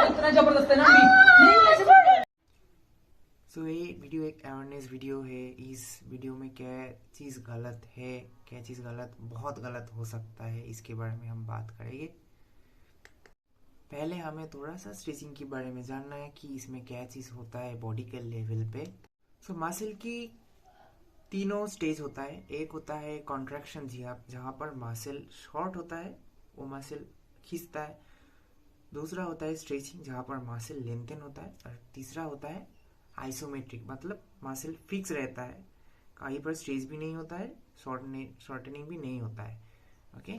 इतना जबरदस्त है ना अभी नहीं ऐसे। सो ये वीडियो एक अवेयरनेस वीडियो है। इस वीडियो में क्या चीज़ गलत है, क्या चीज़ गलत, बहुत गलत हो सकता है, इसके बारे में हम बात करेंगे। पहले हमें थोड़ा सा स्ट्रेचिंग के बारे में जानना है कि इसमें क्या चीज़ होता है बॉडी के लेवल पे। सो मसल की तीनों स्टेज होता है। एक होता है कॉन्ट्रैक्शन, जहाँ पर मसल शॉर्ट होता है, वो मसल खींचता है। दूसरा होता है स्ट्रेचिंग, जहाँ पर मसल लेंथन होता है। और तीसरा होता है आइसोमेट्रिक, मतलब मसल फिक्स रहता है, कहीं पर स्ट्रेच भी नहीं होता है, शॉर्टनिंग भी नहीं होता है। ओके,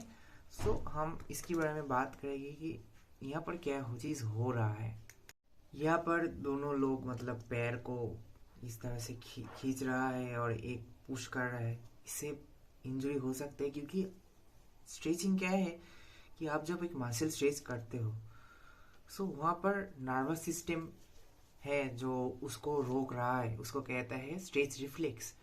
सो हम इसके बारे में बात करेंगे कि यहाँ पर क्या चीज़ हो रहा है। यहाँ पर दोनों लोग मतलब पैर को इस तरह से खींच रहा है और एक पुश कर रहा है, इससे इंजरी हो सकता है। क्योंकि स्ट्रेचिंग क्या है कि आप जब एक मसल स्ट्रेच करते हो, सो वहाँ पर नर्वस सिस्टम है जो उसको रोक रहा है, उसको कहता है स्ट्रेच रिफ्लेक्स।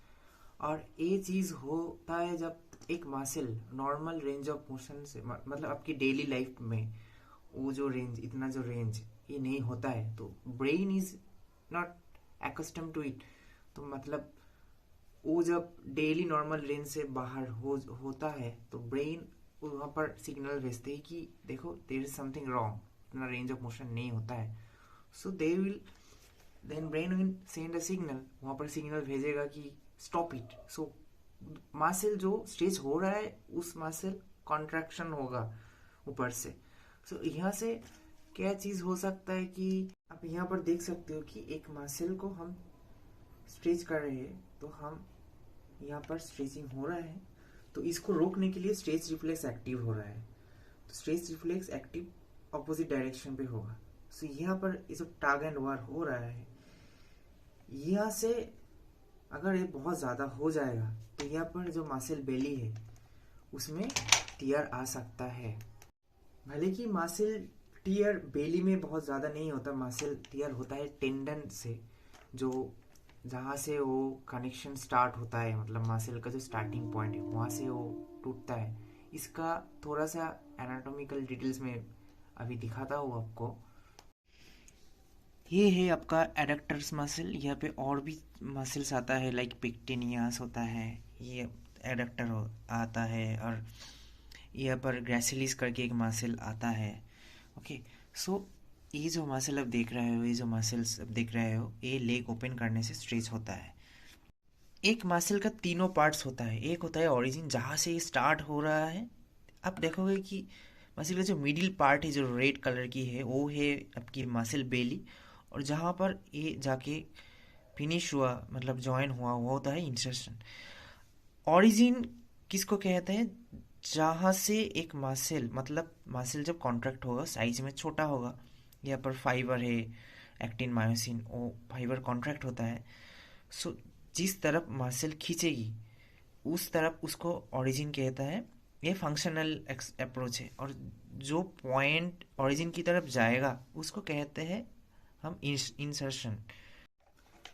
और ये चीज़ होता है जब एक muscle normal range of motion से, मतलब आपकी डेली लाइफ में वो जो रेंज, इतना जो रेंज ये नहीं होता है, तो brain is not accustomed to it. तो मतलब वो जब डेली नॉर्मल रेंज से बाहर होता है, तो ब्रेन वहाँ पर सिग्नल भेजते हैं कि देखो देयर इज समथिंग रॉन्ग, इतना रेंज ऑफ मोशन नहीं होता है। So they will then brain will send a signal, वहाँ पर सिग्नल भेजेगा कि स्टॉप इट। सो मसल जो स्ट्रेच हो रहा है उस मसल कॉन्ट्रैक्शन होगा ऊपर से। सो यहाँ से क्या चीज़ हो सकता है कि आप यहाँ पर देख सकते हो कि एक मसल को हम स्ट्रेच कर रहे हैं, तो हम यहाँ पर स्ट्रेचिंग हो रहा है, तो इसको रोकने के लिए स्ट्रेच रिफ्लेक्स एक्टिव हो रहा है। तो stretch reflex active opposite direction पे होगा। सो यहाँ पर ये जो टग एंड वार हो रहा है, यहाँ से अगर ये बहुत ज़्यादा हो जाएगा तो यहाँ पर जो मसल बेली है उसमें टीयर आ सकता है। भले कि मसल टीयर बेली में बहुत ज़्यादा नहीं होता, मसल टीयर होता है टेंडन से, जो जहाँ से वो कनेक्शन स्टार्ट होता है, मतलब मसल का जो स्टार्टिंग पॉइंट है वहाँ से वो टूटता है। इसका थोड़ा सा एनाटॉमिकल डिटेल्स में अभी दिखाता हूँ आपको। ये है आपका एडक्टर्स मसल। यहाँ पे और भी मसल्स आता है, लाइक पिक्टेनियास होता है, ये एडक्टर आता है। और यहाँ पर ग्रेसिलिस करके एक मसल आता है। ओके, सो ये जो मसल आप देख रहे हो, ये जो मसल्स आप देख रहे हो, ये लेग ओपन करने से स्ट्रेच होता है। एक मसल का तीनों पार्ट्स होता है। एक होता है ओरिजिन, जहाँ से ये स्टार्ट हो रहा है। आप देखोगे कि मसल का जो मिडिल पार्ट है, जो रेड कलर की है, वो है आपकी मसल बेली। और जहाँ पर ये जाके फिनिश हुआ, मतलब जॉइन हुआ, वो होता है इंसर्शन। ओरिजिन किसको कहते हैं? जहाँ से एक मसल, मतलब मसल जब कॉन्ट्रैक्ट होगा साइज में छोटा होगा, यहाँ पर फाइबर है, एक्टिन मायोसिन, वो फाइबर कॉन्ट्रैक्ट होता है। सो जिस तरफ मसल खींचेगी उस तरफ उसको ओरिजिन कहता है। ये फंक्शनल अप्रोच है। और जो पॉइंट ओरिजिन की तरफ जाएगा उसको कहते हैं हम इंसर्शन।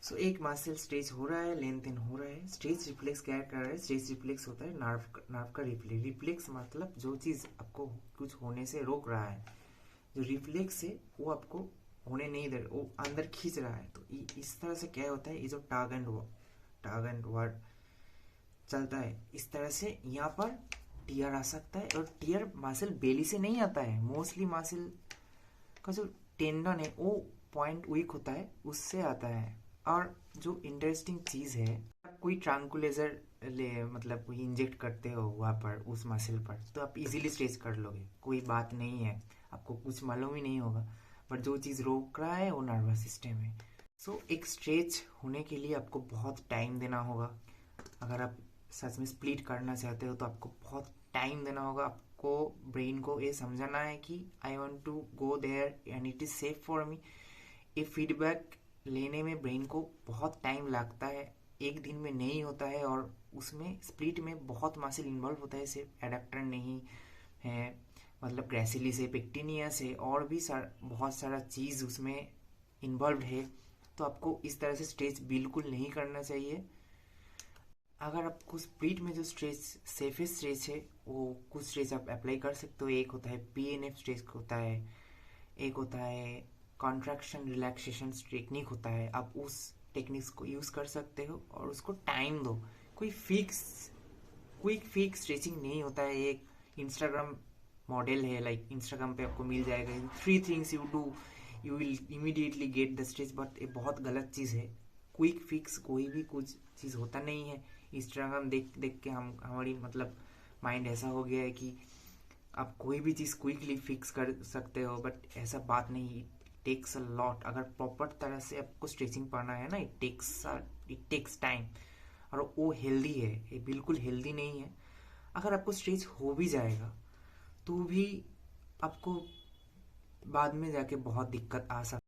सो एक मसल स्ट्रेच हो रहा है, लेंथन हो रहा है। स्ट्रेच रिफ्लेक्स क्या कर रहा है? स्ट्रेच रिफ्लेक्स होता है नर्व का रिफ्लेक्स। रिफ्लेक्स मतलब जो चीज़ आपको कुछ होने से रोक रहा है, जो रिफ्लेक्स है वो आपको होने नहीं दे रहा, वो अंदर खींच रहा है। तो इस तरह से क्या होता है, ये जो टग एंड वर्ड चलता है, इस तरह से यहाँ पर टीयर आ सकता है। और टीयर मसल बेली से नहीं आता है, मोस्टली मसल का जो टेंडन है वो पॉइंट वीक होता है, उससे आता है। और जो इंटरेस्टिंग चीज़ है, आप कोई ट्रांकुलाइजर ले, मतलब कोई इंजेक्ट करते हो वहाँ पर उस मसल पर, तो आप इजीली स्ट्रेच कर लोगे, कोई बात नहीं है, आपको कुछ मालूम ही नहीं होगा। बट जो चीज़ रोक रहा है वो नर्वस सिस्टम है। सो एक स्ट्रेच होने के लिए आपको बहुत टाइम देना होगा। अगर आप सच में स्प्लिट करना चाहते हो तो आपको बहुत टाइम देना होगा। आपको ब्रेन को ये समझाना है कि I want to go there and it is safe for me. ये फीडबैक लेने में ब्रेन को बहुत टाइम लगता है, एक दिन में नहीं होता है। और उसमें स्प्लिट में बहुत मसल इन्वॉल्व होता है, सिर्फ एडेप्टर नहीं है, मतलब ग्रेसिली से, पेक्टिनिया से, और भी बहुत सारा चीज़ उसमें इन्वॉल्व है। तो आपको इस तरह से स्ट्रेच बिल्कुल नहीं करना चाहिए। अगर आपको स्प्लिट में जो स्ट्रेच सेफेस्ट स्ट्रेच है, वो कुछ स्ट्रेच आप अप्लाई कर सकते हो। एक होता है PNF स्ट्रेच होता है, एक होता है कॉन्ट्रैक्शन रिलैक्सेशन टेक्निक होता है, आप उस टेक्निक्स को यूज़ कर सकते हो और उसको टाइम दो। कोई क्विक फिक्स स्ट्रेचिंग नहीं होता है। एक इंस्टाग्राम मॉडल है, लाइक इंस्टाग्राम पे आपको मिल जाएगा 3 things you do you will immediately get the stretch, but ये बहुत गलत चीज़ है। क्विक फिक्स कोई भी कुछ चीज़ होता नहीं है। इंस्टाग्राम देख देख के हमारी मतलब माइंड ऐसा हो गया है कि आप कोई भी चीज़ क्विकली फिक्स कर सकते हो, बट ऐसा बात नहीं। It takes a lot. अगर प्रॉपर तरह से आपको स्ट्रेचिंग पढ़ना है ना, इट टेक्स टाइम, और वो हेल्दी है, ये बिल्कुल हेल्दी नहीं है। अगर आपको स्ट्रेच हो भी जाएगा तो भी आपको बाद में जाके बहुत दिक्कत आ सकती है।